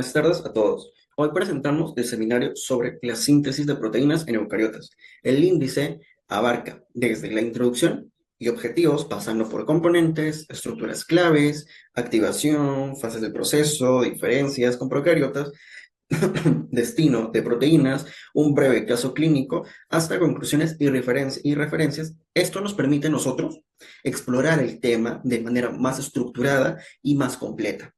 Buenas tardes a todos. Hoy presentamos el seminario sobre la síntesis de proteínas en eucariotas. El índice abarca desde la introducción y objetivos, pasando por componentes, estructuras claves, activación, fases del proceso, diferencias con procariotas, destino de proteínas, un breve caso clínico, hasta conclusiones y referencias. Esto nos permite a nosotros explorar el tema de manera más estructurada y más completa.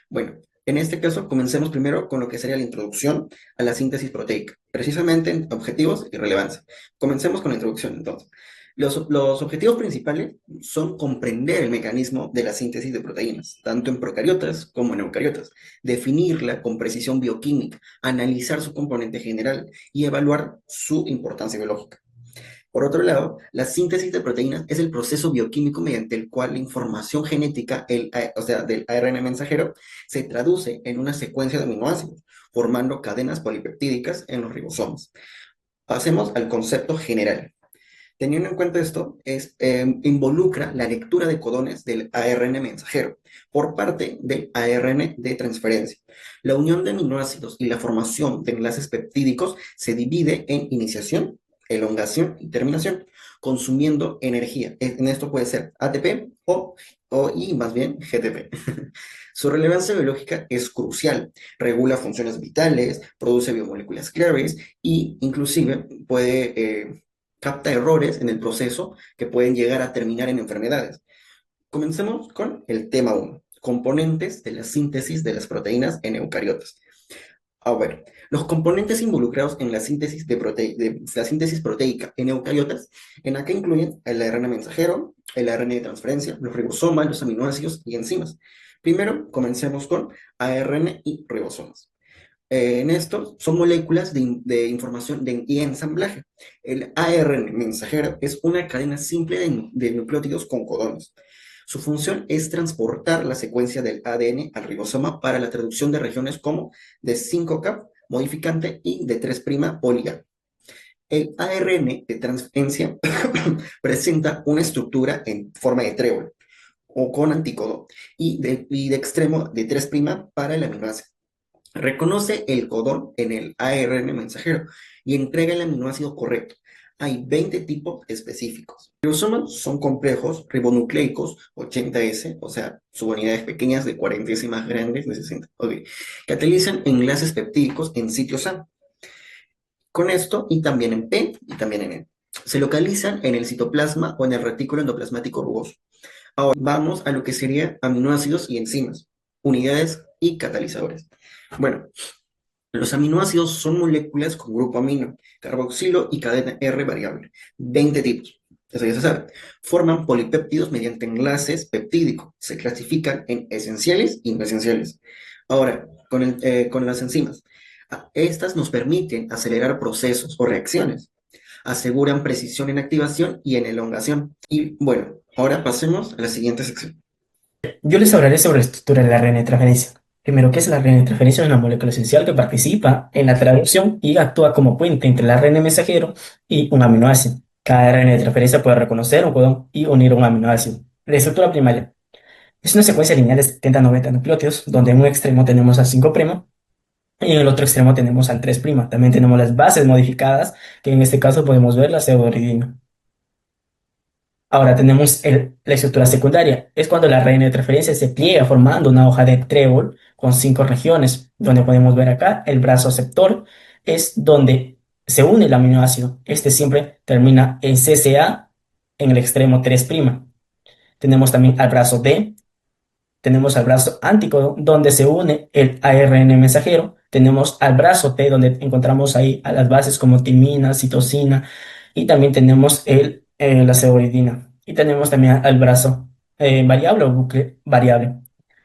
Bueno, en este caso, comencemos primero con lo que sería la introducción a la síntesis proteica, precisamente en objetivos y relevancia. Comencemos con la introducción, entonces. Los objetivos principales son comprender el mecanismo de la síntesis de proteínas, tanto en procariotas como en eucariotas, definirla con precisión bioquímica, analizar su componente general y evaluar su importancia biológica. Por otro lado, la síntesis de proteínas es el proceso bioquímico mediante el cual la información genética, o sea, del ARN mensajero, se traduce en una secuencia de aminoácidos, formando cadenas polipeptídicas en los ribosomas. Pasemos al concepto general. Teniendo en cuenta esto, involucra la lectura de codones del ARN mensajero por parte del ARN de transferencia. La unión de aminoácidos y la formación de enlaces peptídicos se divide en iniciación, elongación y terminación, consumiendo energía. En esto puede ser ATP y más bien GTP. Su relevancia biológica es crucial. Regula funciones vitales, produce biomoléculas claves e inclusive capta errores en el proceso que pueden llegar a terminar en enfermedades. Comencemos con el tema 1, componentes de la síntesis de las proteínas en eucariotas. A ver, los componentes involucrados en la síntesis proteica en eucariotas, en acá incluyen el ARN mensajero, el ARN de transferencia, los ribosomas, los aminoácidos y enzimas. Primero, comencemos con ARN y ribosomas. En esto son moléculas de información y ensamblaje. El ARN mensajero es una cadena simple de nucleótidos con codones. Su función es transportar la secuencia del ADN al ribosoma para la traducción de regiones como de 5' modificante y de 3' poliA. El ARN de transferencia presenta una estructura en forma de trébol o con antícodo y de extremo de 3' para el aminoácido. Reconoce el codón en el ARN mensajero y entrega el aminoácido correcto. Hay 20 tipos específicos. Los ribosomas son complejos ribonucleicos 80S, o sea, subunidades pequeñas de 40 y más grandes de 60. Okay. Catalizan enlaces peptídicos en sitios A. Con esto, y también en P y también en N. Se localizan en el citoplasma o en el retículo endoplasmático rugoso. Ahora vamos a lo que serían aminoácidos y enzimas, unidades y catalizadores. Bueno, los aminoácidos son moléculas con grupo amino, carboxilo y cadena R variable, 20 tipos. Eso ya se sabe. Forman polipéptidos mediante enlaces peptídicos. Se clasifican en esenciales y no esenciales. Ahora, con las enzimas. Estas nos permiten acelerar procesos o reacciones. Aseguran precisión en activación y en elongación. Y bueno, ahora pasemos a la siguiente sección. Yo les hablaré sobre la estructura de la RNA de transferencia. Primero, ¿qué es la RNA de transferencia? Es una molécula esencial que participa en la traducción y actúa como puente entre el ARN mensajero y un aminoácido. Cada RNA de transferencia puede reconocer un codón y unir un aminoácido. La estructura primaria es una secuencia lineal de 70 a 90 nucleótidos, donde en un extremo tenemos al 5' y en el otro extremo tenemos al 3'. También tenemos las bases modificadas, que en este caso podemos ver la pseudoridina. Ahora tenemos la estructura secundaria. Es cuando la RNA de transferencia se pliega formando una hoja de trébol con 5 regiones, donde podemos ver acá el brazo aceptor, es donde se une el aminoácido. Este siempre termina en CCA en el extremo 3'. Tenemos también al brazo D, tenemos al brazo antícodo, donde se une el ARN mensajero. Tenemos al brazo T, donde encontramos ahí a las bases como timina, citosina, y también tenemos la ceboridina. Y tenemos también al brazo variable o bucle variable.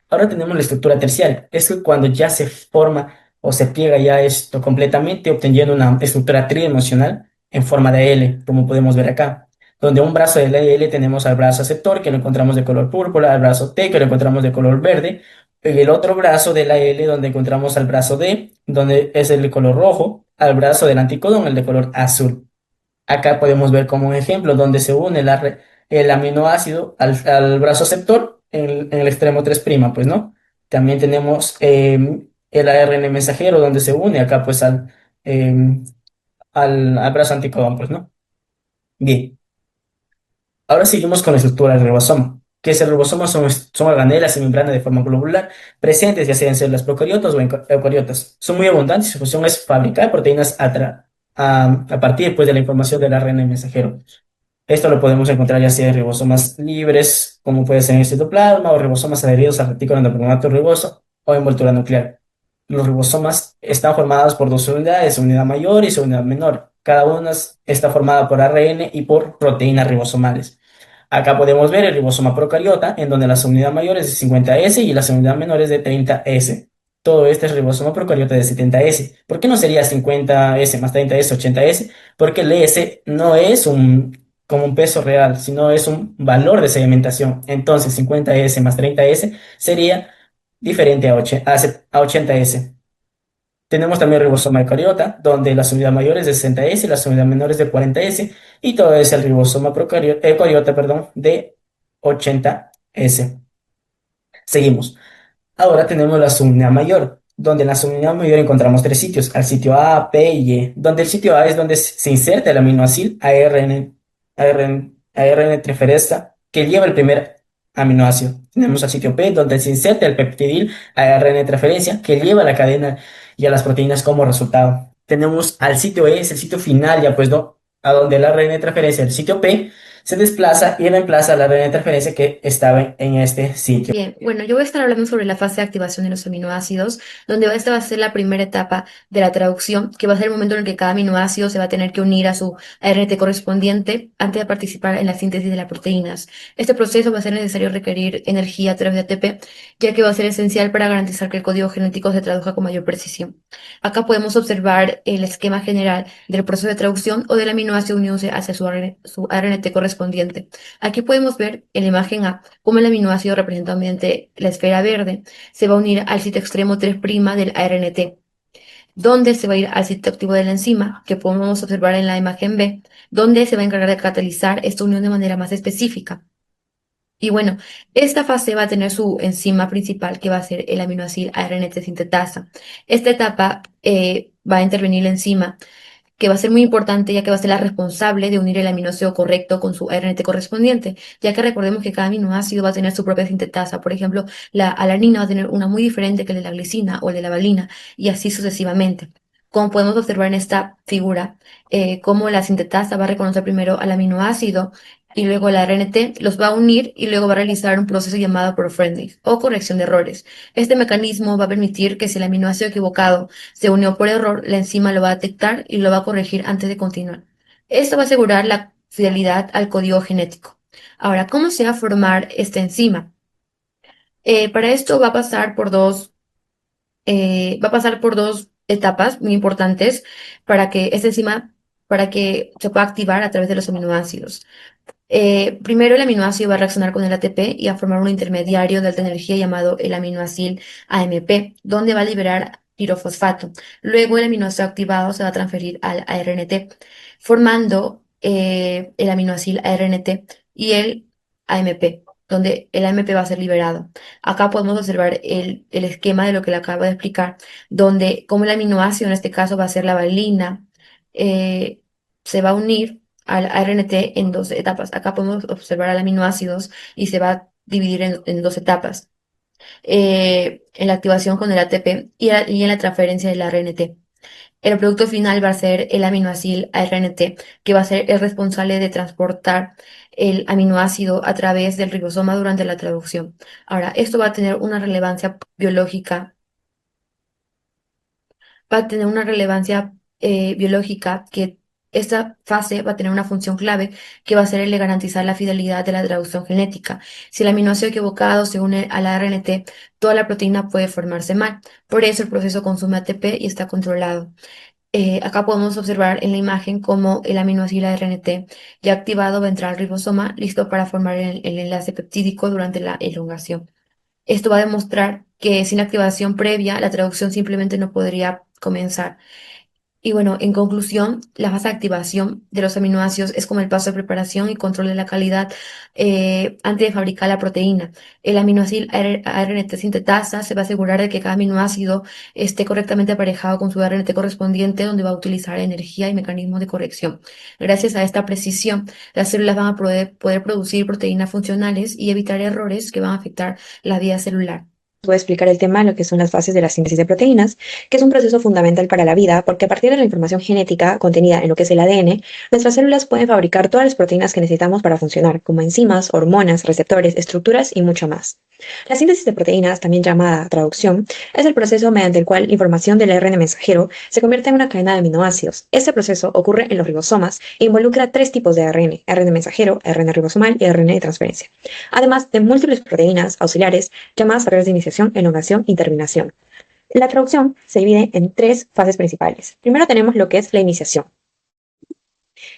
Ahora tenemos la estructura terciaria. Es que cuando ya se forma o se pliega ya esto completamente, obteniendo una estructura tridimensional en forma de L, como podemos ver acá, donde un brazo de la L tenemos al brazo aceptor, que lo encontramos de color púrpura, al brazo T, que lo encontramos de color verde, y el otro brazo de la L, donde encontramos al brazo D, donde es el de color rojo, al brazo del anticodón, el de color azul. Acá podemos ver como un ejemplo donde se une el aminoácido al brazo aceptor en el extremo 3', pues, ¿no? También tenemos el ARN mensajero donde se une acá pues em, al brazo anticodón, pues, ¿no? Bien, ahora seguimos con la estructura del ribosoma. ¿Qué es el ribosoma? Son organelas y membranas de forma globular presentes ya sea en células procariotas o en eucariotas. Son muy abundantes y su función es fabricar proteínas a partir pues, de la información del ARN mensajero. Esto lo podemos encontrar ya sea en ribosomas libres, como puede ser en el citoplasma, o ribosomas adheridos al retículo endoplasmático riboso o envoltura nuclear. Los ribosomas están formados por dos unidades, su unidad mayor y su unidad menor. Cada una está formada por ARN y por proteínas ribosomales. Acá podemos ver el ribosoma procariota, en donde la unidad mayor es de 50S y la unidad menor es de 30S. Todo este es ribosoma procariota de 70S. ¿Por qué no sería 50S más 30S, 80S? Porque el S no es como un peso real, sino es un valor de segmentación. Entonces, 50S más 30S sería diferente a 80S. Tenemos también el ribosoma eucariota, donde la unidad mayor es de 60S y la unidad menor es de 40S, y todo es el ribosoma eucariota, perdón, de 80S. Seguimos. Ahora tenemos la subunidad mayor, donde en la subunidad mayor encontramos tres sitios, al sitio A, P y E, donde el sitio A es donde se inserta el aminoácido ARN triferesa que lleva el primer aminoácido. Tenemos al sitio P, donde se inserta el peptidil ARN transferencia que lleva la cadena y a las proteínas como resultado. Tenemos al sitio E, es el sitio final, ya pues, ¿no? A donde el ARN transferencia, el sitio P, se desplaza y reemplaza la ARN transferencia que estaba en este sitio. Bien, bueno, yo voy a estar hablando sobre la fase de activación de los aminoácidos, donde esta va a ser la primera etapa de la traducción, que va a ser el momento en el que cada aminoácido se va a tener que unir a su ARNT correspondiente antes de participar en la síntesis de las proteínas. Este proceso va a ser necesario requerir energía a través de ATP, ya que va a ser esencial para garantizar que el código genético se traduzca con mayor precisión. Acá podemos observar el esquema general del proceso de traducción o del aminoácido uniéndose hacia su ARNT correspondiente. Aquí podemos ver en la imagen A cómo el aminoácido representado mediante la esfera verde se va a unir al sitio extremo 3' del ARNT, donde se va a ir al sitio activo de la enzima, que podemos observar en la imagen B, donde se va a encargar de catalizar esta unión de manera más específica. Y bueno, esta fase va a tener su enzima principal, que va a ser el aminoácido ARNT sintetasa. Esta etapa va a intervenir la enzima que va a ser muy importante ya que va a ser la responsable de unir el aminoácido correcto con su ARNT correspondiente, ya que recordemos que cada aminoácido va a tener su propia sintetasa. Por ejemplo, la alanina va a tener una muy diferente que el de la glicina o el de la valina, y así sucesivamente. Como podemos observar en esta figura, cómo la sintetasa va a reconocer primero al aminoácido y luego la RNT, los va a unir y luego va a realizar un proceso llamado proofreading o corrección de errores. Este mecanismo va a permitir que si el aminoácido equivocado se unió por error, la enzima lo va a detectar y lo va a corregir antes de continuar. Esto va a asegurar la fidelidad al código genético. Ahora, ¿cómo se va a formar esta enzima? Para esto va a pasar por dos etapas muy importantes para que esta enzima, para que se pueda activar a través de los aminoácidos. Primero el aminoácido va a reaccionar con el ATP y a formar un intermediario de alta energía llamado el aminoácido AMP, donde va a liberar pirofosfato. Luego el aminoácido activado se va a transferir al ARNT, formando el aminoácido ARNT y el AMP, donde el AMP va a ser liberado. Acá podemos observar el esquema de lo que le acabo de explicar, donde como el aminoácido en este caso va a ser la valina, eh, se va a unir al ARNT en dos etapas. Acá podemos observar al aminoácidos y se va a dividir en dos etapas. En la activación con el ATP y en la transferencia del ARNT. El producto final va a ser el aminoácido ARNT, que va a ser el responsable de transportar el aminoácido a través del ribosoma durante la traducción. Ahora, esto va a tener una relevancia biológica, biológica que esta fase va a tener una función clave que va a ser el de garantizar la fidelidad de la traducción genética. Si el aminoácido equivocado se une a la RNT, toda la proteína puede formarse mal. Por eso el proceso consume ATP y está controlado. Acá podemos observar en la imagen cómo el aminoácido RNT ya activado va a entrar al ribosoma, listo para formar el enlace peptídico durante la elongación. Esto va a demostrar que sin activación previa, la traducción simplemente no podría comenzar. Y bueno, en conclusión, la fase de activación de los aminoácidos es como el paso de preparación y control de la calidad antes de fabricar la proteína. El aminoácido ARNT sintetasa se va a asegurar de que cada aminoácido esté correctamente aparejado con su ARNT correspondiente, donde va a utilizar energía y mecanismos de corrección. Gracias a esta precisión, las células van a poder producir proteínas funcionales y evitar errores que van a afectar la vida celular. Voy a explicar el tema de lo que son las fases de la síntesis de proteínas, que es un proceso fundamental para la vida, porque a partir de la información genética contenida en lo que es el ADN, nuestras células pueden fabricar todas las proteínas que necesitamos para funcionar, como enzimas, hormonas, receptores, estructuras y mucho más. La síntesis de proteínas, también llamada traducción, es el proceso mediante el cual la información del ARN mensajero se convierte en una cadena de aminoácidos. Este proceso ocurre en los ribosomas e involucra tres tipos de ARN: ARN mensajero, ARN ribosomal y ARN de transferencia, además de múltiples proteínas auxiliares llamadas factores de iniciación, elongación y terminación. La traducción se divide en tres fases principales. Primero tenemos lo que es la iniciación.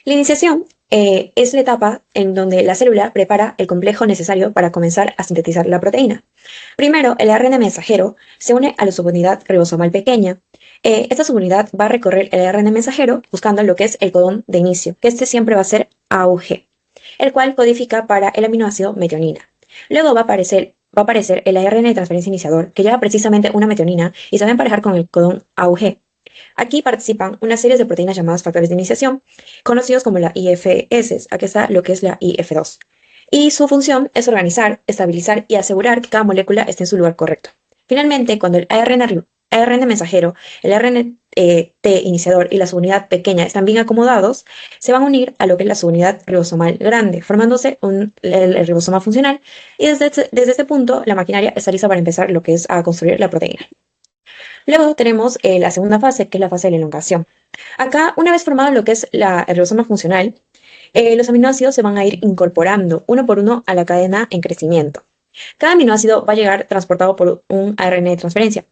La iniciación es la etapa en donde la célula prepara el complejo necesario para comenzar a sintetizar la proteína. Primero, el ARN mensajero se une a la subunidad ribosomal pequeña. Esta subunidad va a recorrer el ARN mensajero buscando lo que es el codón de inicio, que este siempre va a ser AUG, el cual codifica para el aminoácido metionina. Luego va a aparecer el ARN de transferencia iniciador, que lleva precisamente una metionina y se va a emparejar con el codón AUG. Aquí participan una serie de proteínas llamadas factores de iniciación, conocidos como la IFS. Aquí está lo que es la IF2. Y su función es organizar, estabilizar y asegurar que cada molécula esté en su lugar correcto. Finalmente, cuando el ARN mensajero, el ARN T iniciador y la subunidad pequeña están bien acomodados, se van a unir a lo que es la subunidad ribosomal grande, formándose el ribosoma funcional, y desde este punto la maquinaria está lista para empezar lo que es a construir la proteína. Luego tenemos la segunda fase, que es la fase de la elongación. Acá, una vez formado lo que es el ribosoma funcional, los aminoácidos se van a ir incorporando uno por uno a la cadena en crecimiento. Cada aminoácido va a llegar transportado por un ARN de transferencia,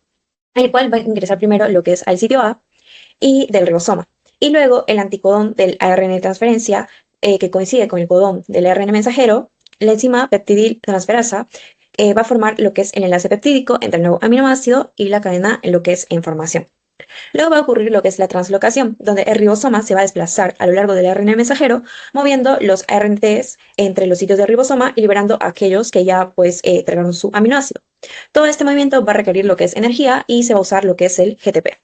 el cual va a ingresar primero lo que es al sitio A y del ribosoma, y luego el anticodón del ARN de transferencia, que coincide con el codón del ARN mensajero, la enzima peptidil transferasa, va a formar lo que es el enlace peptídico entre el nuevo aminoácido y la cadena en lo que es en formación. Luego va a ocurrir lo que es la translocación, donde el ribosoma se va a desplazar a lo largo del ARN mensajero, moviendo los ARNTs entre los sitios del ribosoma y liberando a aquellos que ya pues trajeron su aminoácido. Todo este movimiento va a requerir lo que es energía y se va a usar lo que es el GTP.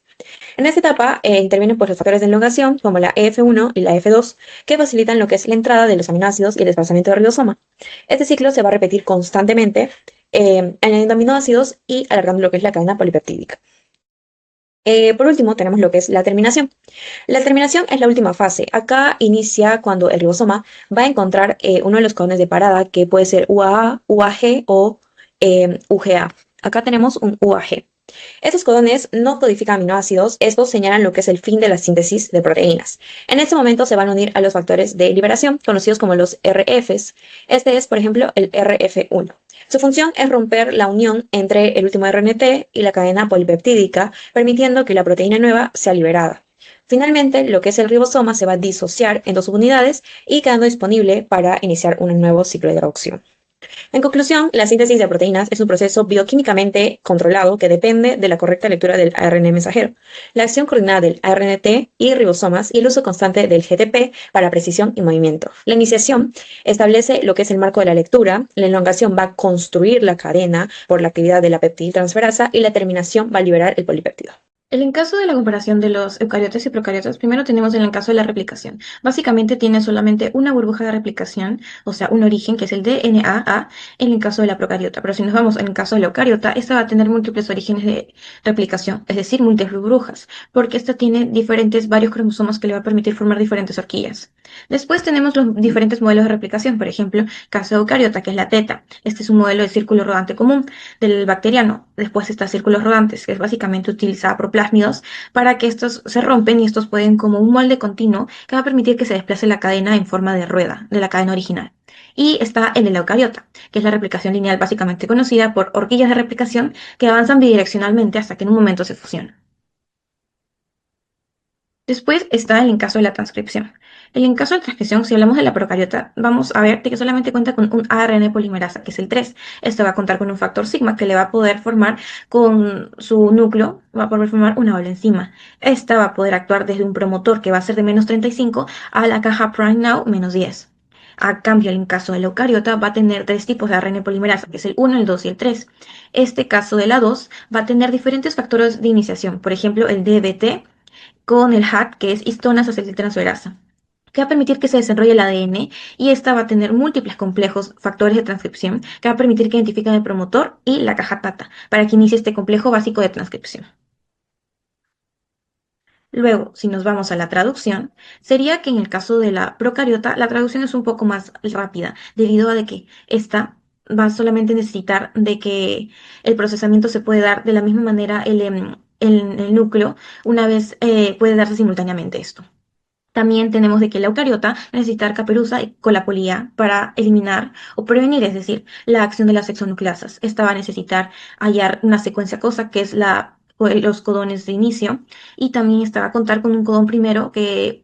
En esta etapa intervienen pues, los factores de elongación como la EF1 y la F2, que facilitan lo que es la entrada de los aminoácidos y el desplazamiento del ribosoma. Este ciclo se va a repetir constantemente, añadiendo aminoácidos y alargando lo que es la cadena polipeptídica. Por último, tenemos lo que es la terminación. La terminación es la última fase. Acá inicia cuando el ribosoma va a encontrar uno de los codones de parada, que puede ser UAA, UAG o UGA. Acá tenemos un UAG. Estos codones no codifican aminoácidos, estos señalan lo que es el fin de la síntesis de proteínas. En este momento se van a unir a los factores de liberación, conocidos como los RFs. Este es, por ejemplo, el RF1. Su función es romper la unión entre el último RNT y la cadena polipeptídica, permitiendo que la proteína nueva sea liberada. Finalmente, lo que es el ribosoma se va a disociar en dos subunidades y quedando disponible para iniciar un nuevo ciclo de reducción. En conclusión, la síntesis de proteínas es un proceso bioquímicamente controlado que depende de la correcta lectura del ARN mensajero, la acción coordinada del ARNT y ribosomas y el uso constante del GTP para precisión y movimiento. La iniciación establece lo que es el marco de la lectura, la elongación va a construir la cadena por la actividad de la peptidiltransferasa y la terminación va a liberar el polipéptido. En caso de la comparación de los eucariotas y procariotas, primero tenemos en el caso de la replicación. Básicamente tiene solamente una burbuja de replicación, o sea, un origen, que es el DNA en el caso de la procariota. Pero si nos vamos en el caso de la eucariota, esta va a tener múltiples orígenes de replicación, es decir, múltiples burbujas, porque esta tiene varios cromosomas que le va a permitir formar diferentes horquillas. Después tenemos los diferentes modelos de replicación, por ejemplo, caso de eucariota, que es la teta. Este es un modelo de círculo rodante común del bacteriano. Después está círculos rodantes, que es básicamente utilizada por plásmidos para que estos se rompen y estos pueden como un molde continuo que va a permitir que se desplace la cadena en forma de rueda de la cadena original. Y está el de la eucariota, que es la replicación lineal básicamente conocida por horquillas de replicación que avanzan bidireccionalmente hasta que en un momento se fusionan. Después está el encaso de la transcripción. El encaso de transcripción, si hablamos de la procariota, vamos a ver de que solamente cuenta con un ARN polimerasa, que es el 3. Este va a contar con un factor sigma que le va a poder formar con su núcleo, va a poder formar una doble enzima. Esta va a poder actuar desde un promotor que va a ser de menos 35 a la caja prime now menos 10. A cambio, el encaso de la eucariota va a tener tres tipos de ARN polimerasa, que es el 1, el 2 y el 3. Este caso de la 2 va a tener diferentes factores de iniciación, por ejemplo, el DBT, con el HAT, que es histonas acetiltransferasa, que va a permitir que se desarrolle el ADN y esta va a tener múltiples complejos factores de transcripción que va a permitir que identifiquen el promotor y la caja TATA para que inicie este complejo básico de transcripción. Luego, si nos vamos a la traducción, sería que en el caso de la procariota, la traducción es un poco más rápida, debido a de que esta va a solamente necesitar de que el procesamiento se puede dar de la misma manera el núcleo, una vez puede darse simultáneamente esto. También tenemos de que la eucariota necesita caperuza y colapolia para eliminar o prevenir, es decir, la acción de las exonucleasas. Esta va a necesitar hallar una secuencia cosa que es los codones de inicio, y también esta va a contar con un codón primero,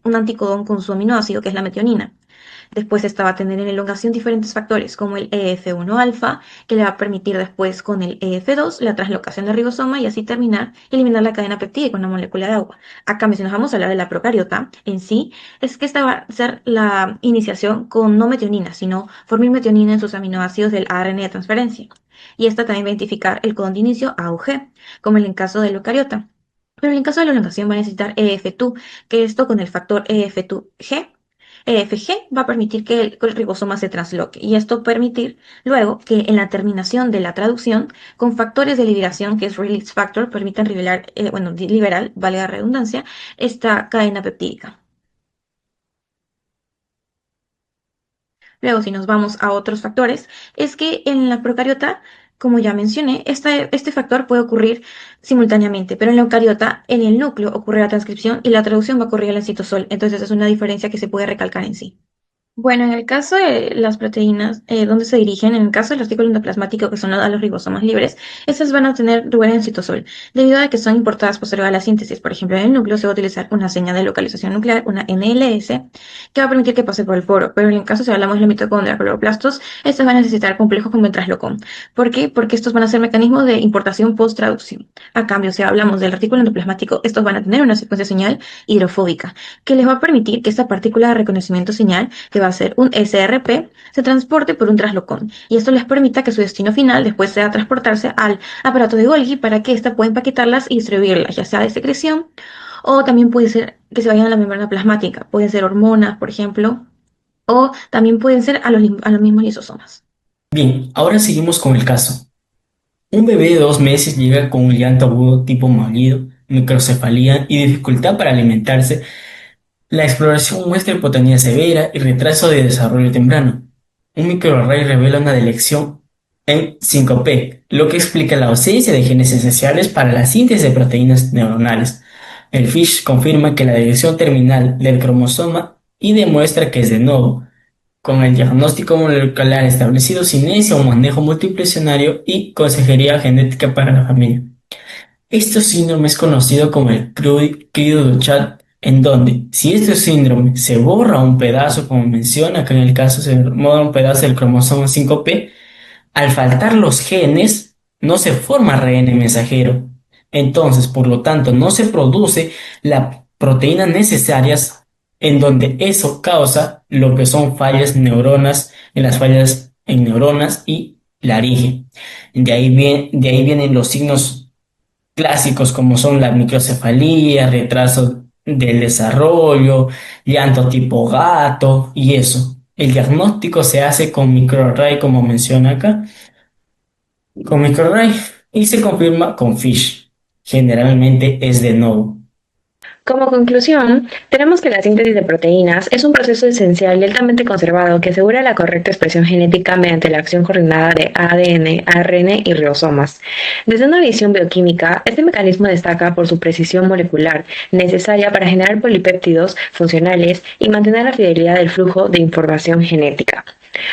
un anticodón con su aminoácido, que es la metionina. Después esta va a tener en elongación diferentes factores como el EF1 alfa, que le va a permitir después con el EF2 la translocación del ribosoma y así terminar y eliminar la cadena peptídica con una molécula de agua. Acá, si nos vamos a hablar de la procariota en sí, es que esta va a ser la iniciación con no metionina, sino formilmetionina en sus aminoácidos del ARN de transferencia. Y esta también va a identificar el codón de inicio A o G, como en el caso de la eucariota. Pero en el caso de la elongación va a necesitar EF2, que esto con el factor EF2G EFG va a permitir que el ribosoma se transloque y esto permitir luego que en la terminación de la traducción con factores de liberación, que es release factor, permitan liberar, vale la redundancia, esta cadena peptídica. Luego, si nos vamos a otros factores, es que en la procariota, como ya mencioné, este factor puede ocurrir simultáneamente, pero en la eucariota, en el núcleo ocurre la transcripción y la traducción va a ocurrir en el citosol. Entonces es una diferencia que se puede recalcar en sí. Bueno, en el caso de las proteínas, ¿dónde se dirigen? En el caso del artículo endoplasmático, que son a los ribosomas libres, estas van a tener lugar en el citosol, debido a que son importadas posterior a la síntesis. Por ejemplo, en el núcleo se va a utilizar una señal de localización nuclear, una NLS, que va a permitir que pase por el poro. Pero en el caso, si hablamos de la mitocondria, cloroplastos, estas van a necesitar complejos como el translocón. ¿Por qué? Porque estos van a ser mecanismos de importación post-traducción. A cambio, si hablamos del artículo endoplasmático, estos van a tener una secuencia señal hidrofóbica, que les va a permitir que esta partícula de reconocimiento señal, que va a ser un SRP, se transporte por un translocón, y esto les permita que su destino final después sea transportarse al aparato de Golgi para que ésta pueda empaquetarlas y distribuirlas, ya sea de secreción o también puede ser que se vayan a la membrana plasmática, pueden ser hormonas, por ejemplo, o también pueden ser a los mismos lisosomas. Bien, ahora seguimos con el caso. Un bebé de 2 meses llega con un llanto agudo tipo maullido, microcefalía y dificultad para alimentarse. La exploración muestra hipotonía severa y retraso de desarrollo temprano. Un microarray revela una delección en 5P, lo que explica la ausencia de genes esenciales para la síntesis de proteínas neuronales. El FISH confirma que la delección terminal del cromosoma y demuestra que es de nuevo, con el diagnóstico molecular establecido, se inicia un manejo multiplexionario y consejería genética para la familia. Este síndrome es conocido como el Cri-du-Chat, en donde, si este síndrome se borra un pedazo, como menciona acá en el caso, se borra un pedazo del cromosoma 5P, al faltar los genes, no se forma ARN mensajero. Entonces, por lo tanto, no se produce las proteínas necesarias, en donde eso causa lo que son fallas neuronas, en las fallas en neuronas y laringe. De ahí vienen los signos clásicos como son la microcefalía, retraso del desarrollo, llanto tipo gato y eso. El diagnóstico se hace con microarray, como menciona acá, con microarray, y se confirma con FISH. Generalmente es de nuevo. Como conclusión, tenemos que la síntesis de proteínas es un proceso esencial y altamente conservado que asegura la correcta expresión genética mediante la acción coordinada de ADN, ARN y ribosomas. Desde una visión bioquímica, este mecanismo destaca por su precisión molecular, necesaria para generar polipéptidos funcionales y mantener la fidelidad del flujo de información genética.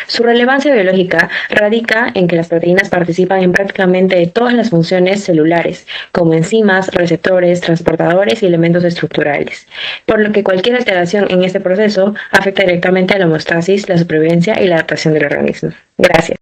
Su relevancia biológica radica en que las proteínas participan en prácticamente todas las funciones celulares, como enzimas, receptores, transportadores y elementos estructurales, por lo que cualquier alteración en este proceso afecta directamente a la homeostasis, la supervivencia y la adaptación del organismo. Gracias.